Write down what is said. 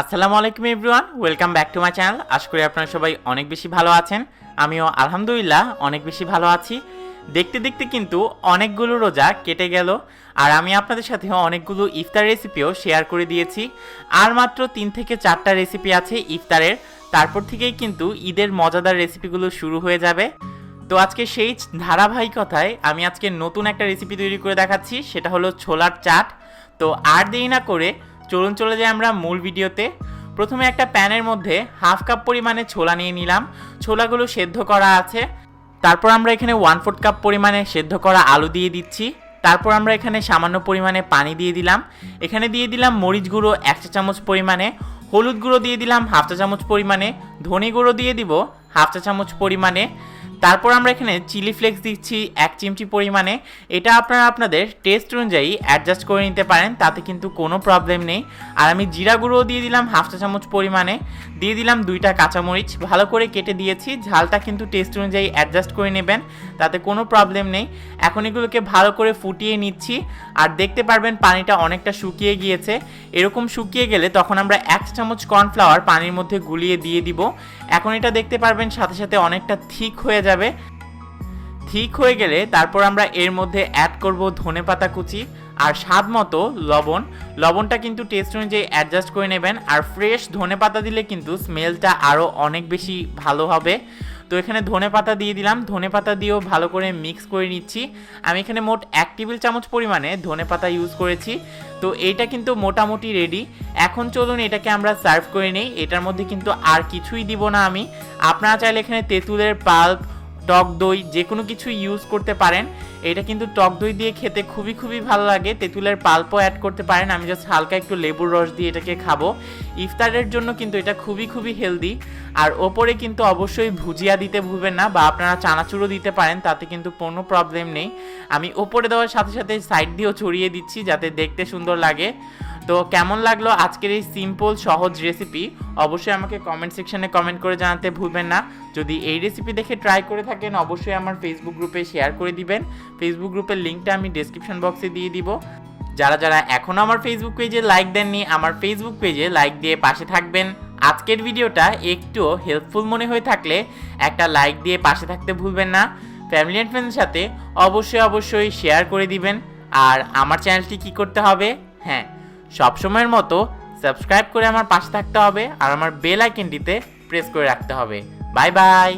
আসসালামু আলাইকুম everyone, welcome back to my channel. আশা করি আপনারা সবাই অনেক বেশি ভালো আছেন। আমিও আলহামদুলিল্লাহ অনেক বেশি ভালো আছি। দেখতে দেখতে কিন্তু অনেকগুলো রোজা কেটে গেল, আর আমি আপনাদের সাথে অনেকগুলো ইফতার রেসিপিও শেয়ার করে দিয়েছি। আর মাত্র 3 থেকে 4টা রেসিপি আছে ইফতারের, তারপর থেকেই কিন্তু ঈদের মজাদার রেসিপিগুলো শুরু হয়ে যাবে। তো আজকে সেই ধারাবাহিকতায় আমি আজকে নতুন একটা রেসিপি তৈরি করে দেখাচ্ছি, সেটা হলো ছোলার চাট। তো আর দেরি না করে চলুন চলে যাই আমরা মূল ভিডিওতে। প্রথমে একটা প্যানের মধ্যে হাফ কাপ পরিমাণে ছোলা নিয়ে নিলাম। ছোলাগুলো সেদ্ধ করা আছে। তারপর আমরা এখানে 1/4 কাপ পরিমাণে সেদ্ধ করা আলু দিয়ে দিচ্ছি। তারপর আমরা এখানে সামান্য পরিমাণে পানি দিয়ে দিলাম। এখানে দিয়ে দিলাম মরিচ গুঁড়ো 1 চা চামচ পরিমাণে, হলুদ গুঁড়ো দিয়ে দিলাম 1/2 চা চামচ পরিমাণে, ধনে গুঁড়ো দিয়ে দিব 1/2 চা চামচ পরিমাণে। তারপর আমরা এখানে চিলি ফ্লেক্স দিচ্ছি 1 চিমটি পরিমাণে। এটা আপনারা আপনাদের টেস্ট অনুযায়ী অ্যাডজাস্ট করে নিতে পারেন, তাতে কিন্তু কোনো প্রবলেম নেই। আর আমি জিরা গুঁড়ো দিয়ে দিলাম 1/2 চা চামচ পরিমাণে, দিয়ে দিলাম 2টা কাঁচামরিচ ভালো করে কেটে দিয়েছি। ঝালটা কিন্তু টেস্ট অনুযায়ী অ্যাডজাস্ট করে নেবেন, তাতে কোনো প্রবলেম নেই। এখন এগুলোকে ভালো করে ফুটিয়ে নিচ্ছি, আর দেখতে পারবেন পানিটা অনেকটা শুকিয়ে গিয়েছে। এরকম শুকিয়ে গেলে তখন আমরা 1 চামচ কর্নফ্লাওয়ার পানির মধ্যে গুলিয়ে দিয়ে দিব। এখন এটা দেখতে পারবেন সাথে সাথে অনেকটা থিক হয়ে যাবে। ঠিক হয়ে গেলে তারপর আমরা এর মধ্যে অ্যাড করব ধনেপাতা কুচি আর স্বাদ মতো লবণ। লবণটা কিন্তু টেস্ট অনুযায়ী অ্যাডজাস্ট করে নেবেন, আর ফ্রেশ ধনেপাতা দিলে কিন্তু স্মেলটা আরও অনেক বেশি ভালো হবে। তো এখানে ধনেপাতা দিয়ে দিলাম, ধনেপাতা দিয়েও ভালো করে মিক্স করে নিচ্ছি। আমি এখানে মোট 1 টেবিল চামচ পরিমাণে ধনেপাতা ইউজ করেছি। তো এইটা কিন্তু মোটামুটি রেডি। এখন চলুন এটাকে আমরা সার্ভ করে নিই। এটার মধ্যে কিন্তু আর কিছুই দিব না আমি। আপনারা চাইলে এখানে তেঁতুলের পাল্প, টক দই যে কোনো কিছু ইউজ করতে পারেন। এটা কিন্তু টক দই দিয়ে খেতে খুবই ভালো লাগে। তেঁতুলের পাল্পও অ্যাড করতে পারেন। আমি জাস্ট হালকা একটু লেবুর রস দিয়ে এটাকে খাবো। ইফতারের জন্য কিন্তু এটা খুবই হেলদি। আর ওপরে কিন্তু অবশ্যই ভুজিয়া দিতে ভুলবেন না, বা আপনারা চানাচুরও দিতে পারেন, তাতে কিন্তু কোনো প্রবলেম নেই। আমি ওপরে দেওয়ার সাথে সাথে সাইড দিয়েও ছড়িয়ে দিচ্ছি যাতে দেখতে সুন্দর লাগে। তো কেমন লাগলো আজকের এই সিম্পল সহজ রেসিপি, অবশ্যই আমাকে কমেন্ট সেকশনে কমেন্ট করে জানাতে ভুলবেন না। যদি এই রেসিপি দেখে ট্রাই করে থাকেন অবশ্যই আমার ফেসবুক গ্রুপে শেয়ার করে দিবেন। ফেসবুক গ্রুপের লিঙ্কটা আমি ডেসক্রিপশন বক্সে দিয়ে দিব। যারা এখনও আমার ফেসবুক পেজে লাইক দেননি, আমার ফেসবুক পেজে লাইক দিয়ে পাশে থাকবেন। আজকের ভিডিওটা একটু হেল্পফুল মনে হয়ে থাকলে একটা লাইক দিয়ে পাশে থাকতে ভুলবেন না। ফ্যামিলি অ্যান্ড ফ্রেন্ডসের সাথে অবশ্যই শেয়ার করে দিবেন। আর আমার চ্যানেলটি কি করতে হবে, হ্যাঁ, সবসময়ের মতো সাবস্ক্রাইব করে আমার পাশে থাকতে হবে, আর আমার বেল আইকনটিতে প্রেস করে রাখতে হবে। Bye bye.